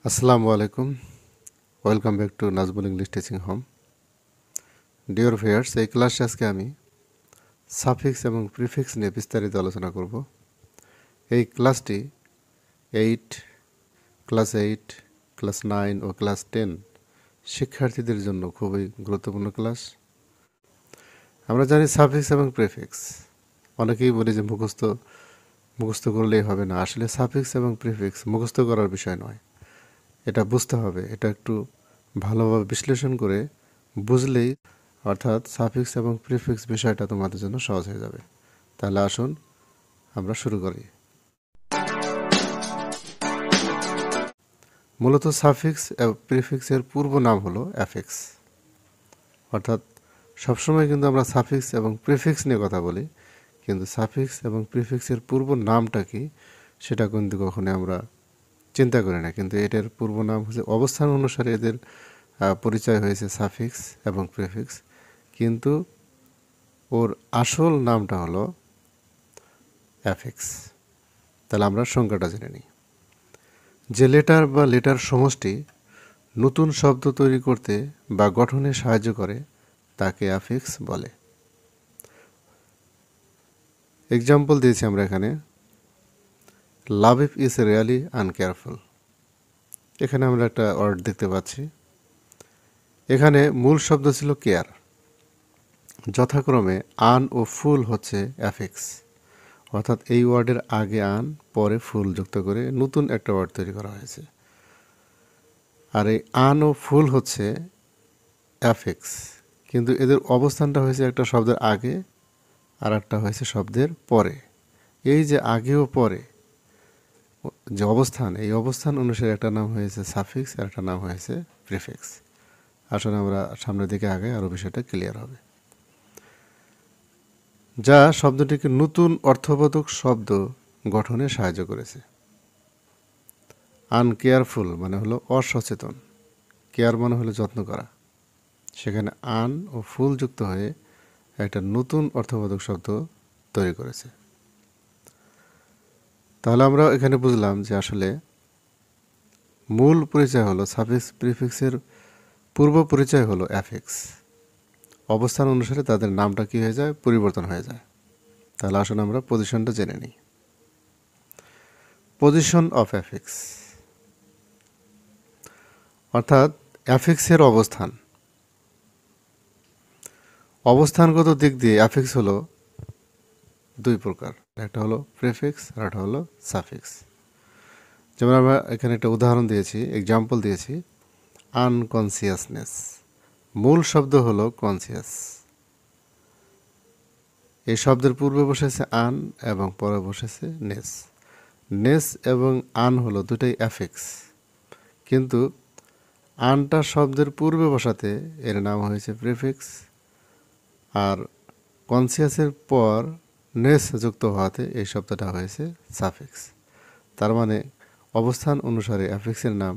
আসসালামু আলাইকুম। Welcome back to Nazbul English teaching home. Dear viewers, এই ক্লাসে আজকে আমি সাফিক্স এবং প্রিফিক্স নিয়ে বিস্তারিত আলোচনা করব। এই ক্লাসটি ক্লাস 8, ক্লাস 9 ও ক্লাস 10 শিক্ষার্থীদের জন্য খুবই গুরুত্বপূর্ণ ক্লাস। আমরা জানি সাফিক্স এবং প্রিফিক্স, অনেকেই বলি যে মুখস্থ করলেই হবে না। আসলে সাফিক্স এবং প্রিফিক্স মুখস্থ করার বিষয় নয়, এটা বুঝতে হবে। এটা একটু ভালোভাবে বিশ্লেষণ করে বুঝলেই, অর্থাৎ সাফিক্স এবং প্রিফিক্স বিষয়টা তোমাদের জন্য সহজ হয়ে যাবে। তাহলে আসুন আমরা শুরু করি। মূলত সাফিক্স এবং প্রিফিক্সের পূর্ব নাম হলো অ্যাফিক্স। অর্থাৎ সবসময় কিন্তু আমরা সাফিক্স এবং প্রিফিক্স নিয়ে কথা বলি, কিন্তু সাফিক্স এবং প্রিফিক্সের পূর্ব নামটা কি সেটা কিন্তু কখনো আমরা চিন্তা করি না। কিন্তু এটার পূর্ব নাম হচ্ছে, অবস্থান অনুসারে এদের পরিচয় হয়েছে সাফিক্স এবং প্রিফিক্স, কিন্তু ওর আসল নামটা হলো অ্যাফিক্স। তাহলে আমরা সংজ্ঞাটা জেনে নিই। যে লেটার বা লেটার সমষ্টি নতুন শব্দ তৈরি করতে বা গঠনে সাহায্য করে তাকে অ্যাফিক্স বলে। এক্সাম্পল দিয়েছি আমরা এখানে, লাভিফ ইজ রিয়ালি আনকেয়ারফুল। এখানে আমরা একটা ওয়ার্ড দেখতে পাচ্ছি। এখানে মূল শব্দ ছিল কেয়ার, যথাক্রমে আন ও ফুল হচ্ছে অ্যাফিক্স। অর্থাৎ এই ওয়ার্ডের আগে আন, পরে ফুল যুক্ত করে নতুন একটা ওয়ার্ড তৈরি করা হয়েছে। আর এই আন ও ফুল হচ্ছে অ্যাফিক্স, কিন্তু এদের অবস্থানটা হয়েছে একটা শব্দের আগে আর একটা হয়েছে শব্দের পরে। এই যে আগে ও পরে যে অবস্থান, এই অবস্থান অনুসারে একটা নাম হয়েছে সাফিক্স আর একটা নাম হয়েছে প্রিফিক্স। আসলে আমরা সামনের দিকে আগে আরও বিষয়টা ক্লিয়ার হবে। যা শব্দটিকে নতুন অর্থবোধক শব্দ গঠনে সাহায্য করেছে। আনকেয়ারফুল মানে হলো অসচেতন, কেয়ার মানে হলো যত্ন করা। সেখানে আন ও ফুল যুক্ত হয়ে একটা নতুন অর্থবোধক শব্দ তৈরি করেছে। তাহলে আমরা এখানে বুঝলাম যে আসলে মূল পরিচয় হলো সাফিক্স, প্রিফিক্সের পূর্ব পরিচয় হলো অ্যাফিক্স। অবস্থান অনুসারে তাদের নামটা কী হয়ে যায়, পরিবর্তন হয়ে যায়। তাহলে আসলে আমরা পজিশনটা জেনে নিই। পজিশন অফ অ্যাফিক্স, অর্থাৎ অ্যাফিক্সের অবস্থান। অবস্থানগত দিক দিয়ে অ্যাফিক্স হলো দুই প্রকার, একটা হলো প্রিফিক্স আর একটা হলো সাফিক্স। যেমন আমরা এখানে একটা উদাহরণ দিয়েছি, এক্সাম্পল দিয়েছি, আনকনসিয়াসনেস। মূল শব্দ হলো কনসিয়াস। এই শব্দের পূর্বে বসেছে আন এবং পরে বসেছে নেস। নেস এবং আন হলো দুটাই অ্যাফিক্স, কিন্তু আনটা শব্দের পূর্বে বসাতে এর নাম হয়েছে প্রিফিক্স, আর কনসিয়াসের পর নেস যুক্ত হওয়াতে এই শব্দটা হয়েছে সাফিক্স। তার মানে অবস্থান অনুসারে অ্যাফিক্সের নাম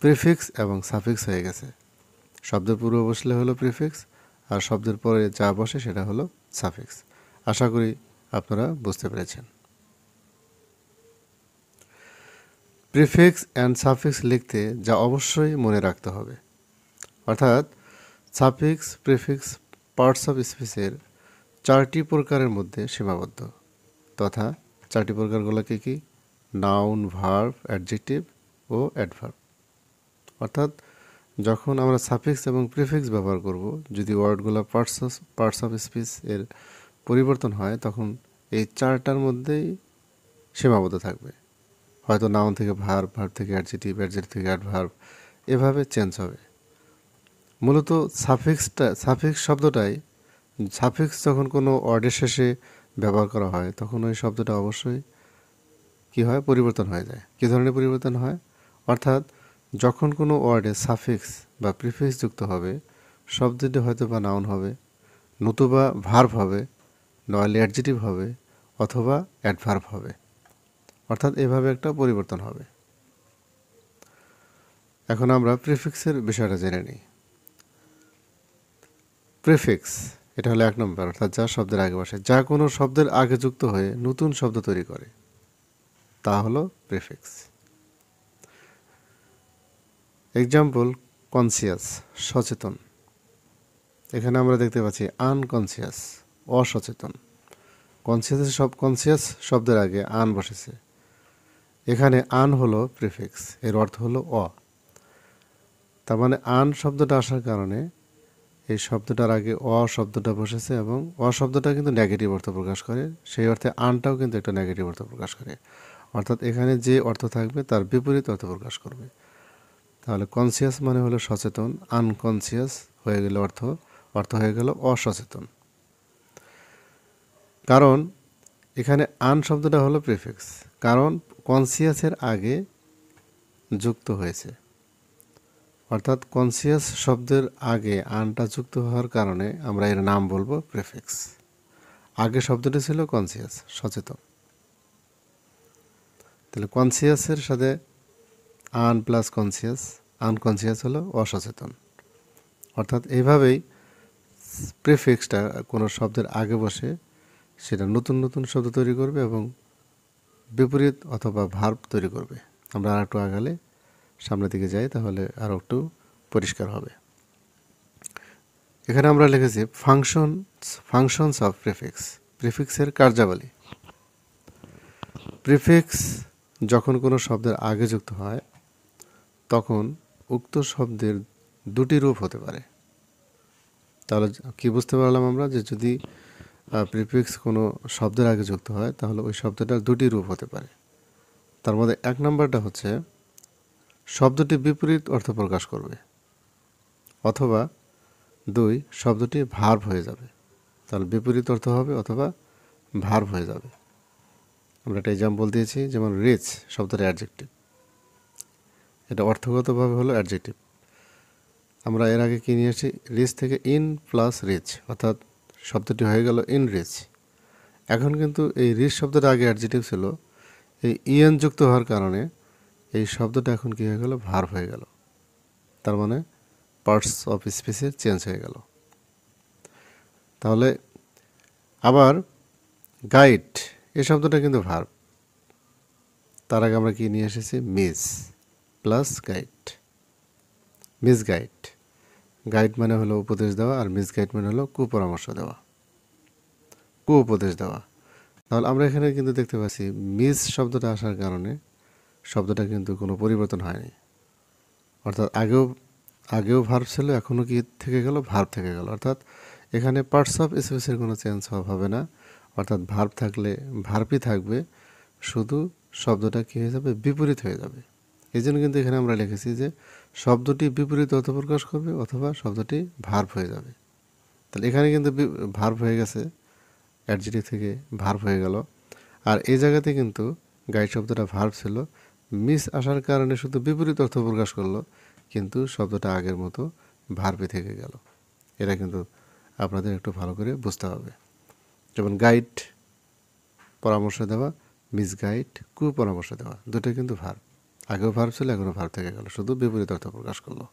প্রিফিক্স এবং সাফিক্স হয়ে গেছে। শব্দের পূর্বে বসলে হলো প্রিফিক্স, আর শব্দের পরে যা বসে সেটা হলো সাফিক্স। আশা করি আপনারা বুঝতে পেরেছেন। প্রিফিক্স অ্যান্ড সাফিক্স লিখতে যা অবশ্যই মনে রাখতে হবে, অর্থাৎ সাফিক্স প্রিফিক্স পার্টস অফ স্পিচের 4টি প্রকারের মধ্যে সীমাবদ্ধ, তথা 4টি প্রকারগুলো কি? নাউন, ভার্ব, অ্যাডজেক্টিভ ও অ্যাডভার্ব। অর্থাৎ যখন আমরা সাফিক্স এবং প্রিফিক্স ব্যবহার করব, যদি ওয়ার্ডগুলো পার্টস অফ স্পিচ এর পরিবর্তন হয়, তখন এই 4টার মধ্যেই সীমাবদ্ধ থাকবে। হয়তো নাউন থেকে ভার্ব, ভার্ব থেকে অ্যাডজেক্টিভ, অ্যাডজেক্টিভ থেকে অ্যাডভার্ব, এভাবে চেঞ্জ হবে। মূলত সাফিক্স শব্দটাই, সাফিক্স যখন কোনো ওয়ার্ডের শেষে ব্যবহার করা হয় তখন ওই শব্দটা অবশ্যই কী হয়, পরিবর্তন হয়ে যায়। কী ধরনের পরিবর্তন হয়? অর্থাৎ যখন কোনো ওয়ার্ডে সাফিক্স বা প্রিফিক্স যুক্ত হবে, শব্দটি হয়তো বা নাউন হবে, নতুবা ভার্ব হবে, নইলে অ্যাডজেক্টিভ হবে, অথবা অ্যাডভার্ব হবে। অর্থাৎ এভাবে একটা পরিবর্তন হবে। এখন আমরা প্রিফিক্সের বিষয়টা জেনে নিই। প্রিফিক্স এটা হলো 1 নম্বর, অর্থাৎ যা শব্দের আগে বসে, যা কোনো শব্দের আগে যুক্ত হয়ে নতুন শব্দ তৈরি করে, তা হলো প্রিফিক্স। এক্সাম্পল, কনসিয়াস, সচেতন। এখানে আমরা দেখতে পাচ্ছি আনকনসিয়াস, অসচেতন। কনসিয়াস শব্দের আগে আন বসেছে। এখানে আন হলো প্রিফিক্স, এর অর্থ হলো অ। তার মানে আন শব্দটা আসার কারণে এই শব্দটার আগে অ শব্দটা বসেছে, এবং অ শব্দটা কিন্তু নেগেটিভ অর্থ প্রকাশ করে, সেই অর্থে আনটাও কিন্তু একটা নেগেটিভ অর্থ প্রকাশ করে। অর্থাৎ এখানে যে অর্থ থাকবে তার বিপরীত অর্থ প্রকাশ করবে। তাহলে কনসিয়াস মানে হলো সচেতন, আনকনসিয়াস হয়ে গেলে অর্থ হয়ে গেল অসচেতন। কারণ এখানে আন শব্দটা হলো প্রিফিক্স, কারণ কনসিয়াসের আগে যুক্ত হয়েছে। অর্থাৎ কনসিয়াস শব্দের আগে আনটা যুক্ত হওয়ার কারণে আমরা এর নাম বলবো প্রিফিক্স। আগে শব্দটি ছিল কনসিয়াস, সচেতন। তাহলে কনসিয়াসের সাথে আন প্লাস কনসিয়াস, আনকনসিয়াস হলো অসচেতন। অর্থাৎ এইভাবেই প্রিফিক্সটা কোনো শব্দের আগে বসে সেটা নতুন নতুন শব্দ তৈরি করবে এবং বিপরীত অথবা ভার্ব তৈরি করবে। আমরা আর একটু আগালে সামনের দিকে যাই, তাহলে আরও একটু পরিষ্কার হবে। এখানে আমরা লিখেছি ফাংশনস অফ প্রিফিক্স, প্রিফিক্সের কার্যাবলী। প্রিফিক্স যখন কোনো শব্দের আগে যুক্ত হয় তখন উক্ত শব্দের দুটি রূপ হতে পারে। তাহলে কি বুঝতে পারলাম আমরা, যে যদি প্রিফিক্স কোনো শব্দের আগে যুক্ত হয় তাহলে ওই শব্দটার দুটি রূপ হতে পারে। তার মধ্যে এক নম্বরটা হচ্ছে শব্দটি বিপরীত অর্থ প্রকাশ করবে, অথবা দুই, শব্দটি ভার্ব হয়ে যাবে। তাহলে বিপরীত অর্থ হবে অথবা ভার্ব হয়ে যাবে। আমরা একটা এক্সাম্পল দিয়েছি, যেমন রিচ শব্দটা অ্যাডজেক্টিভ, এটা অর্থগতভাবে হলো অ্যাডজেক্টিভ। আমরা এর আগে কি নিয়ে আসি, রিচ থেকে ইন প্লাস রিচ, অর্থাৎ শব্দটি হয়ে গেল ইন রিচ। এখন কিন্তু এই রিচ শব্দটা আগে অ্যাডজেক্টিভ ছিল, এই ইএন যুক্ত হওয়ার কারণে এই শব্দটা এখন কি হয়ে গেল, ভার্ব হয়ে গেল। তার মানে পার্টস অফ স্পিচের চেঞ্জ হয়ে গেল। তাহলে আবার গাইড এই শব্দটা কিন্তু ভার্ব, তার আগে আমরা কি নিয়ে এসেছি, miss plus guide, miss guide. Guide মানে হলো উপদেশ দেওয়া, আর মিস গাইড মানে হলো কুপরামর্শ দেওয়া, উপদেশ দেওয়া। তাহলে আমরা এখানে কিন্তু দেখতে পাচ্ছি মিস শব্দটা আসার কারণে শব্দটা কিন্তু কোনো পরিবর্তন হয়নি। অর্থাৎ আগেও ভার্ব ছিল, এখনও কি থেকে গেল, ভার্ব থেকে গেল। অর্থাৎ এখানে পার্টস অফ স্পিচের কোনো চেঞ্জ হবে না। অর্থাৎ ভার্ব থাকলে ভার্বই থাকবে, শুধু শব্দটা কী হয়ে যাবে, বিপরীত হয়ে যাবে। এই জন্য কিন্তু এখানে আমরা লিখেছি যে শব্দটি বিপরীত অর্থ প্রকাশ করবে অথবা শব্দটি ভার্ব হয়ে যাবে। তাহলে এখানে কিন্তু ভার্ব হয়ে গেছে, অ্যাডজেক্টিভ থেকে ভার্ব হয়ে গেল। আর এই জায়গাতে কিন্তু গাইড শব্দটা ভার্ব ছিল, মিস আসার কারণে শুধু বিপরীত অর্থ প্রকাশ করলো, কিন্তু শব্দটা আগের মতো ভার্বে থেকে গেল। এটা কিন্তু আপনাদের একটু ভালো করে বুঝতে হবে। যেমন গাইড পরামর্শ দেওয়া, মিস গাইড কুপরামর্শ দেওয়া, দুটোই কিন্তু ভার্ব। আগেও ভার্ব ছিল, এখনও ভার্ব থেকে গেল, শুধু বিপরীত অর্থ প্রকাশ করলো।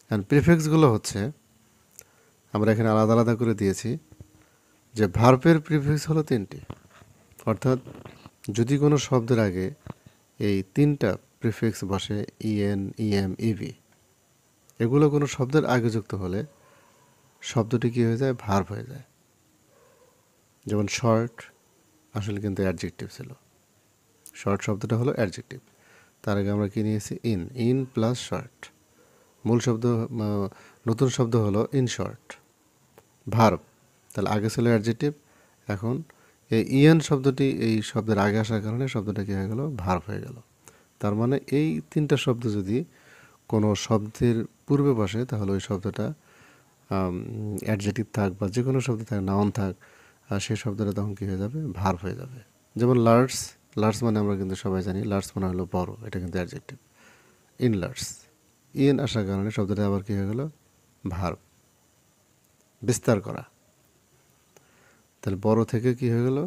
অ্যান্ড প্রিফিক্সগুলো হচ্ছে, আমরা এখানে আলাদা আলাদা করে দিয়েছি যে ভার্বের প্রিফিক্স হলো তিনটি। অর্থাৎ যদি কোনো শব্দের আগে এই তিনটা প্রিফিক্স বসে, ইএন, ইএম, ইভি, এগুলো কোনো শব্দের আগে যুক্ত হলে শব্দটি কী হয়ে যায়, ভার্ব হয়ে যায়। যেমন শর্ট আসলে কিন্তু অ্যাডজেক্টিভ ছিল, শর্ট শব্দটা হলো অ্যাডজেক্টিভ। তার আগে আমরা কি নিয়েছি, ইন প্লাস শর্ট। মূল শব্দ, নতুন শব্দ হলো ইন শর্ট, ভার্ব। তাহলে আগে ছিল অ্যাডজেক্টিভ, এখন এই ইএন শব্দটি এই শব্দের আগে আসার কারণে শব্দটা কী হয়ে গেল, ভার্ব হয়ে গেল। তার মানে এই তিনটা শব্দ যদি কোনো শব্দের পূর্বে বসে তাহলে ওই শব্দটা অ্যাডজেক্টিভ থাক বা যে কোনো শব্দ থাক, নাউন থাক, আর সেই শব্দটা তখন কী হয়ে যাবে, ভার্ব হয়ে যাবে। যেমন লার্জ মানে আমরা কিন্তু সবাই জানি, লার্জ মানে হলো বড়, এটা কিন্তু অ্যাডজেক্টিভ। ইন লার্জ, ইন আসার কারণে শব্দটা আবার কী হয়ে গেল, ভার্ব, বিস্তার করা। তাহলে বড় থেকে কি হয়ে গেল,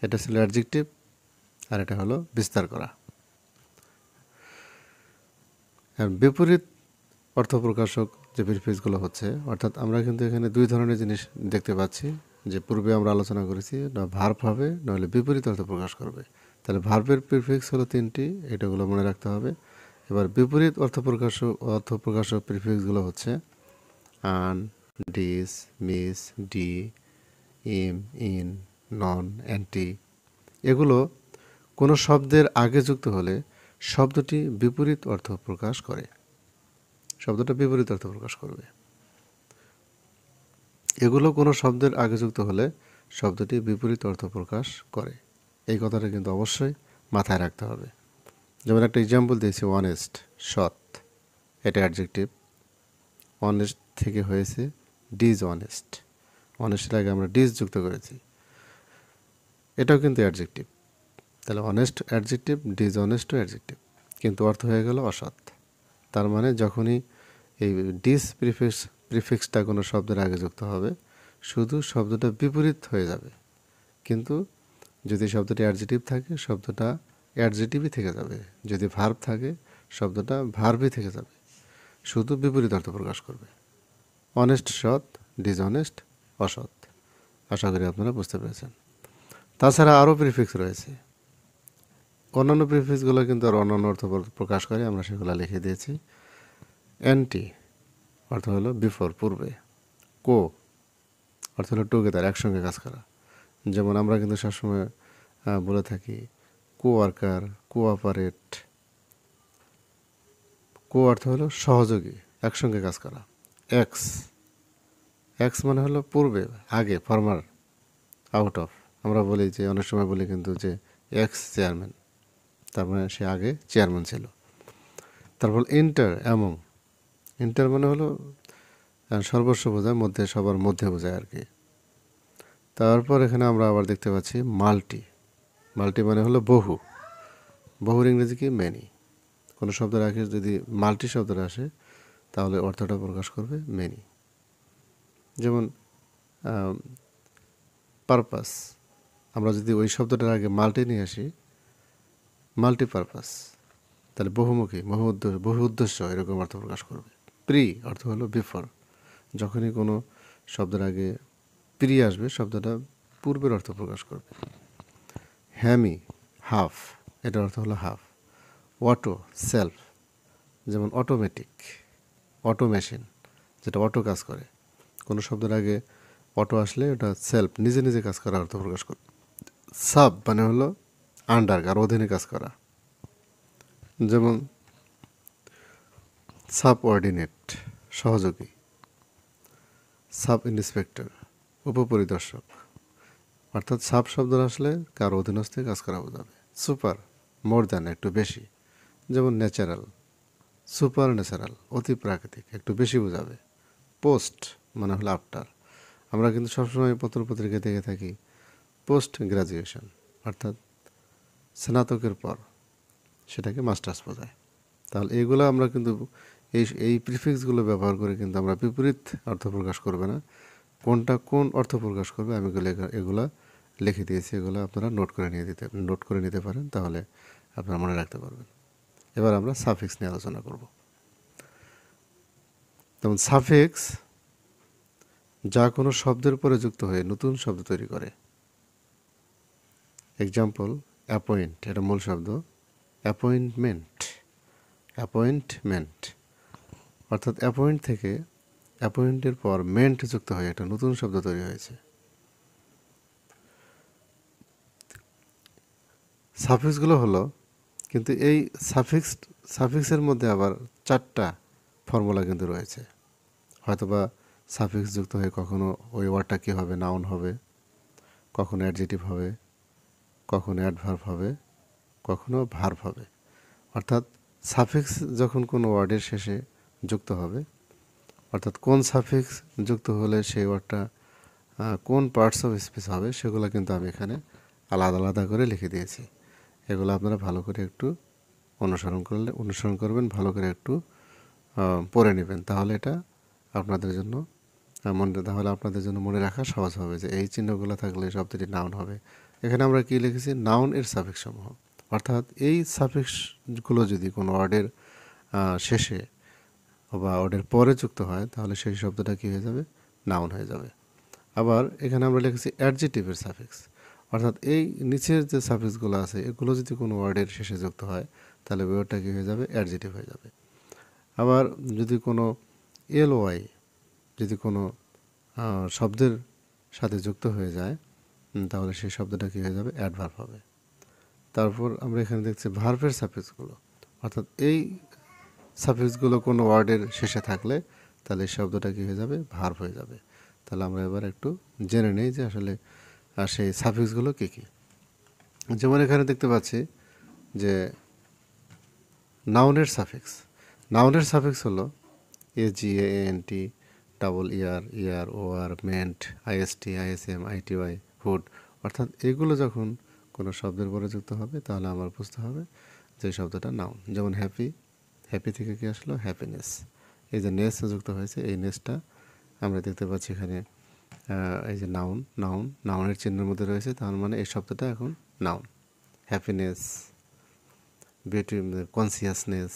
এটা ছিল অ্যাডজেক্টিভ আর এটা হলো বিস্তার করা। আর বিপরীত অর্থ প্রকাশক যে প্রিফিক্সগুলো হচ্ছে, অর্থাৎ আমরা কিন্তু এখানে দুই ধরনের জিনিস দেখতে পাচ্ছি, যে পূর্বে আমরা আলোচনা করেছি, না ভার্ব হবে নইলে বিপরীত অর্থ প্রকাশ করবে। তাহলে ভার্বের প্রিফিক্স হলো তিনটি, এটাগুলো মনে রাখতে হবে। এবার বিপরীত অর্থপ্রকাশক প্রিফিক্সগুলো হচ্ছে আন, ডিস, মিস, ডি, ইম, ইন, নন, অ্যান্টি। এগুলো কোনো শব্দের আগে যুক্ত হলে শব্দটি বিপরীত অর্থ প্রকাশ করে, শব্দটা বিপরীত অর্থ প্রকাশ করবে। এগুলো কোনো শব্দের আগে যুক্ত হলে শব্দটি বিপরীত অর্থ প্রকাশ করে, এই কথাটা কিন্তু অবশ্যই মাথায় রাখতে হবে। যেমন একটা এক্সাম্পল দিয়েছি, অনেস্ট, সৎ, এটা অ্যাডজেক্টিভ। অনেস্ট থেকে হয়েছে ডিসঅনেস্ট, অনেস্টের আগে আমরা ডিস যুক্ত করেছি, এটাও কিন্তু অ্যাডজেক্টিভ। তাহলে অনেস্ট অ্যাডজেক্টিভ, ডিসঅনেস্টও অ্যাডজেক্টিভ, কিন্তু অর্থ হয়ে গেল অসৎ। তার মানে যখনই এই ডিস প্রিফিক্সটা কোনো শব্দের আগে যুক্ত হবে, শুধু শব্দটা বিপরীত হয়ে যাবে, কিন্তু যদি শব্দটি অ্যাডজেক্টিভ থাকে শব্দটা অ্যাডজেক্টিভই থেকে যাবে, যদি ভার্ব থাকে শব্দটা ভার্বই থেকে যাবে, শুধু বিপরীত অর্থ প্রকাশ করবে। অনেস্ট সৎ, ডিসঅনেস্ট অসৎ। আশা করি আপনারা বুঝতে পেরেছেন। তাছাড়া আরও প্রিফিক্স রয়েছে, অন্যান্য প্রিফিক্সগুলো কিন্তু আর অন্যান্য অর্থ প্রকাশ করে, আমরা সেগুলো লিখে দিয়েছি। অ্যান্টি অর্থ হলো বিফোর, পূর্বে। কো অর্থ হলো টুগেদার, একসঙ্গে কাজ করা। যেমন আমরা কিন্তু সবসময় বলে থাকি কোয়ার্কার, কোঅপারেট। কো অর্থ হলো সহযোগী, একসঙ্গে কাজ করা। এক্স, এক্স মানে হলো পূর্বে, আগে, ফরমার, আউট অফ। আমরা বলি যে অনেক সময় বলি কিন্তু যে এক্স চেয়ারম্যান, তার মানে সে আগে চেয়ারম্যান ছিল। তারপর ইন্টার, অ্যামং। ইন্টার মানে হলো সর্বস্ব বোঝায়, মধ্যে, সবার মধ্যে বোঝায় আর কি। তারপর এখানে আমরা আবার দেখতে পাচ্ছি মাল্টি। মাল্টি মানে হলো বহু, বহুর ইংরেজি কি মেনি। কোনো শব্দের আগে যদি মাল্টি শব্দটা আসে তাহলে অর্থটা প্রকাশ করবে মেনি। যেমন পারপাস, আমরা যদি ওই শব্দটার আগে মাল্টি নিয়ে আসি, মাল্টিপারপাস, তাহলে বহুমুখী, বহু উদ্দেশ্য, এরকম অর্থ প্রকাশ করবে। প্রি অর্থ হলো বিফোর, যখনই কোনো শব্দের আগে প্রি আসবে শব্দটা পূর্বের অর্থ প্রকাশ করবে। হ্যামি, হাফ, এটার অর্থ হলো হাফ। অটো, সেলফ, যেমন অটোমেটিক, অটো মেশিন, যেটা অটো কাজ করে। কোনো শব্দের আগে অটো আসলে ওটা সেলফ, নিজে নিজে কাজ করার অর্থ প্রকাশ করে। সাব মানে হলো আন্ডার, আর অধীনে কাজ করা। যেমন সাবঅর্ডিনেট, সহযোগী। সাব ইন্সপেক্টর, উপপরিদর্শক। অর্থাৎ সাব শব্দ আসলে কারো অধীনস্থে কাজ করা বোঝাবে। সুপার, মোর দ্যান, একটু বেশি। যেমন ন্যাচারাল, সুপার ন্যাচারাল, অতি প্রাকৃতিক, একটু বেশি বোঝাবে। পোস্ট মানে হলো আফটার। আমরা কিন্তু সবসময় পত্রপত্রিকা দেখে থাকি পোস্ট গ্রাজুয়েশন, অর্থাৎ স্নাতকের পর, সেটাকে মাস্টার্স বোঝায়। তাহলে এইগুলো আমরা কিন্তু এই প্রিফিক্সগুলো ব্যবহার করে কিন্তু আমরা বিপরীত অর্থ প্রকাশ করবে না, কোনটা কোন অর্থ প্রকাশ করবে আমি এগুলা লিখে দিয়েছি, এগুলো আপনারা নোট করে নিতে পারেন, তাহলে আপনারা মনে রাখতে পারবেন। এবার আমরা সাফিক্স নিয়ে আলোচনা করব। যেমন সাফিক্স যা কোনো শব্দের পরে যুক্ত হয়ে নতুন শব্দ তৈরি করে। এক্সাম্পল, অ্যাপয়েন্ট, এটা মূল শব্দ। অ্যাপয়েন্টমেন্ট, অ্যাপয়েন্টমেন্ট, অর্থাৎ অ্যাপয়েন্ট থেকে অ্যাপয়েন্টের পর মেন্ট যুক্ত হয়ে একটা নতুন শব্দ তৈরি হয়েছে। সাফিক্সগুলো হলো, কিন্তু এই সাফিক্সের মধ্যে আবার 4টা ফর্মুলা কিন্তু রয়েছে। হয়তোবা সাফিক্স যুক্ত হয়ে কখনো ওই ওয়ার্ডটা কী হবে, নাউন হবে, কখনো অ্যাডজেটিভ হবে, কখনো অ্যাডভার্ব হবে, কখনো ভার্ব হবে। অর্থাৎ সাফিক্স যখন কোনো ওয়ার্ডের শেষে যুক্ত হবে, অর্থাৎ কোন সাফিক্স যুক্ত হলে সেই ওয়ার্ডটা কোন পার্টস অফ স্পিচ হবে, সেগুলো কিন্তু আমি এখানে আলাদা আলাদা করে লিখে দিয়েছি। এগুলো আপনারা ভালো করে একটু অনুসরণ করবেন, ভালো করে একটু পড়ে নেবেন, তাহলে এটা আপনাদের জন্য মনে রাখা সহজ হবে যে এই চিহ্নগুলো থাকলে শব্দটি নাউন হবে। এখানে আমরা কি লিখেছি, নাউন এর সাফিক্স সমূহ, অর্থাৎ এই সাফিক্সগুলো যদি কোনো ওয়ার্ডের শেষে বা ওয়ার্ডের পরে যুক্ত হয় তাহলে সেই শব্দটা কী হয়ে যাবে, নাউন হয়ে যাবে। আবার এখানে আমরা লিখেছি অ্যাডজেটিভের সাফিক্স, অর্থাৎ এই নিচের যে সাফিক্সগুলো আছে এগুলো যদি কোনো ওয়ার্ডের শেষে যুক্ত হয় তাহলে ওই ওয়ার্ডটা কী হয়ে যাবে, অ্যাডজেটিভ হয়ে যাবে। আবার যদি কোনো এলওয়াই যদি কোনো শব্দের সাথে যুক্ত হয়ে যায় তাহলে সেই শব্দটা কী হয়ে যাবে, অ্যাডভার্ব হবে। তারপর আমরা এখানে দেখছি ভার্বের সাফিক্সগুলো, অর্থাৎ এই সাফিক্সগুলো কোনো ওয়ার্ডের শেষে থাকলে তাহলে এই শব্দটা কী হয়ে যাবে, ভার্ব হয়ে যাবে। তাহলে আমরা এবার একটু জেনে নেই যে আসলে সেই সাফিক্সগুলো কী কী। যেমন এখানে দেখতে পাচ্ছি যে নাউনের সাফিক্স হলো AGANT, double year, OR, meant, IST, ISM, ITY, hood, অর্থাৎ এগুলো যখন কোনো শব্দের পরে যুক্ত হবে তাহলে আমার বুঝতে হবে যে শব্দটা নাউন। যেমন হ্যাপি থেকে কি আসলো, হ্যাপিনেস। এই যে নেস যুক্ত হয়েছে, এই নেসটা আমরা দেখতে পাচ্ছি এখানে এই যে নাউনের চিহ্নের মধ্যে রয়েছে, তার মানে এই শব্দটা এখন নাউন। হ্যাপিনেস, বিউটি, কনসিয়াসনেস,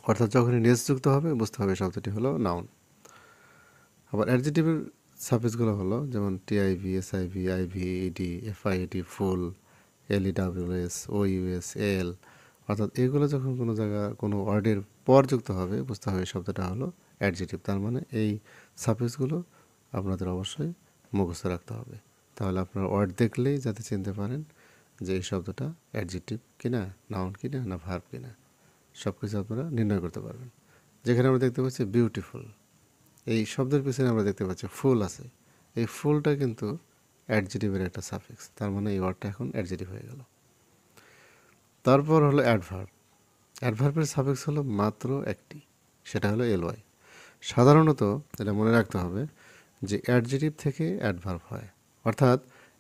অর্থাৎ যখনই নেস যুক্ত হবে বুঝতে হবে শব্দটি হলো নাউন। আবার অ্যাডজেটিভের সাফিক্সগুলো হলো যেমন TIV, SIV, IV, ED, FIED, ফুল, LEWS, OUS, AL, অর্থাৎ এগুলো যখন কোনো কোনো ওয়ার্ডের পর যুক্ত হবে বুঝতে হবে শব্দটা হলো অ্যাডজেটিভ। তার মানে এই সাফিক্সগুলো আপনাদের অবশ্যই মুখস্থ রাখতে হবে, তাহলে আপনার ওয়ার্ড দেখলেই যাতে চিনতে পারেন যে এই শব্দটা অ্যাডজেটিভ কিনা, নাউন কিনা, না ভার্ব কিনা, সব কিছু আপনারা নির্ণয় করতে পারবেন। যেখানে আমরা দেখতে পাচ্ছি বিউটিফুল, এই শব্দের পিছনে আমরা দেখতে পাচ্ছি ফুল আছে, এই ফুলটা কিন্তু অ্যাডজেটিভের একটা সাফিক্স, তার মানে এই ওয়ার্ডটা এখন অ্যাডজেটিভ হয়ে গেল। তারপর হলো অ্যাডভার্বের সাফিক্স হলো মাত্র একটি, সেটা হলো LY। সাধারণত এটা মনে রাখতে হবে যে অ্যাডজেটিভ থেকে অ্যাডভার্ব হয়, অর্থাৎ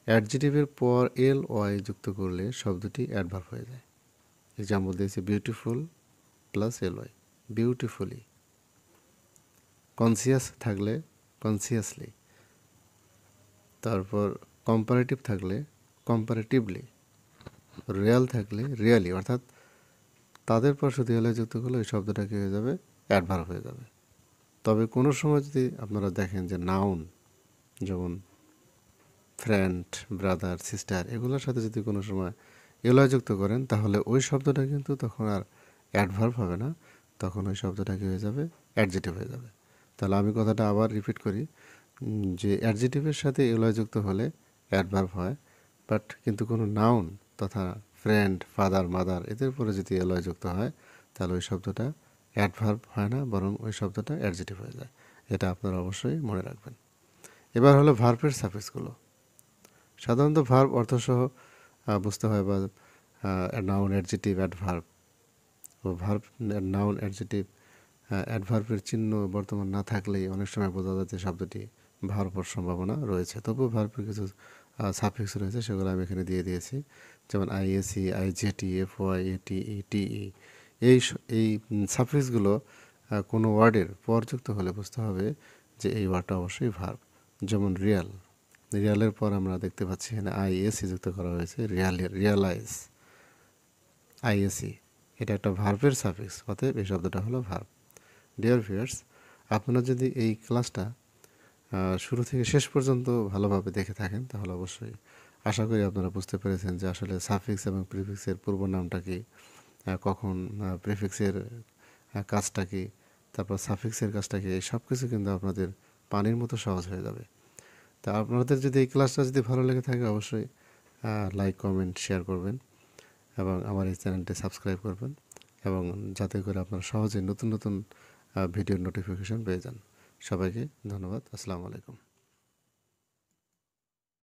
অ্যাডজেটিভের পর LY যুক্ত করলে শব্দটি অ্যাডভার্ব হয়ে যায়। এক্সাম্পল দিয়েছি beautiful plus LY, beautifully. Conscious থাকলে কনসিয়াসলি, তারপর কম্পারেটিভ থাকলে কম্পারেটিভলি, রিয়াল থাকলে রিয়ালি, অর্থাৎ তাদের পর শুধু এলআই যুক্ত করলে ওই শব্দটা কী হয়ে যাবে, অ্যাডভার্ব হয়ে যাবে। তবে কোনো সময় যদি আপনারা দেখেন যে নাউন যেমন ফ্রেন্ড, ব্রাদার, সিস্টার, এগুলোর সাথে যদি কোনো সময় এলআই যুক্ত করেন তাহলে ওই শব্দটা কিন্তু তখন আর অ্যাডভার্ব হবে না, তখন ওই শব্দটা কী হয়ে যাবে, অ্যাডজেটিভ হয়ে যাবে। তাহলে আমি কথাটা আবার রিপিট করি যে অ্যাডজেটিভের সাথে এলআই যুক্ত হলে অ্যাডভার্ব হয়, বাট কিন্তু কোনো নাউন তথা ফ্রেন্ড, ফাদার, মাদার এদের পরে যদি এলআই যুক্ত হয় তাহলে ওই শব্দটা অ্যাডভার্ব হয় না, বরং ওই শব্দটা অ্যাডজেটিভ হয়ে যায়। এটা আপনারা অবশ্যই মনে রাখবেন। এবার হলো ভার্বের সাফিক্সগুলো। সাধারণত ভার্ব অর্থসহ বুঝতে হয়, বা নাউন, অ্যাডজেটিভ, অ্যাডভার্ব, ও ভার্ব, নাউন, অ্যাডজেটিভ, অ্যাডভার্বের চিহ্ন বর্তমান না থাকলেই অনেক সময় বোঝা যায় যে শব্দটি ভার্ব হওয়ার সম্ভাবনা রয়েছে। তবুও ভার্বের কিছু সাফিক্স রয়েছে, সেগুলো আমি এখানে দিয়ে দিয়েছি। যেমন ISE, IJT, FY, ATE, TE, এই সাফিক্সগুলো কোনো ওয়ার্ডের পর যুক্ত হলে বুঝতে হবে যে এই ওয়ার্ডটা অবশ্যই ভার্ব। যেমন রিয়ালের পর আমরা দেখতে পাচ্ছি এখানে ISE যুক্ত করা হয়েছে, রিয়ালাইজ, ISE, এটা একটা ভার্বের সাফিক্স, অতএব এই শব্দটা হলো ভার্ব। ডিয়ার ভিউয়ার্স, আপনারা যদি এই ক্লাসটা শুরু থেকে শেষ পর্যন্ত ভালোভাবে দেখে থাকেন তাহলে অবশ্যই আশা করি আপনারা বুঝতে পেরেছেন যে আসলে সাফিক্স এবং প্রিফিক্সের পূর্ব নামটা কি, কখন প্রিফিক্সের কাজটা কি, তারপর সাফিক্সের কাজটা কি, এই সব কিছু কিন্তু আপনাদের পানির মতো সহজ হয়ে যাবে। তা আপনাদের যদি এই ক্লাসটা যদি ভালো লেগে থাকে অবশ্যই লাইক, কমেন্ট, শেয়ার করবেন এবং আমার এই চ্যানেলটি সাবস্ক্রাইব করবেন, এবং যাতে করে আপনারা সহজে নতুন নতুন ভিডিওর নোটিফিকেশন পেয়ে যান। সবাইকে ধন্যবাদ। আসসালামু আলাইকুম।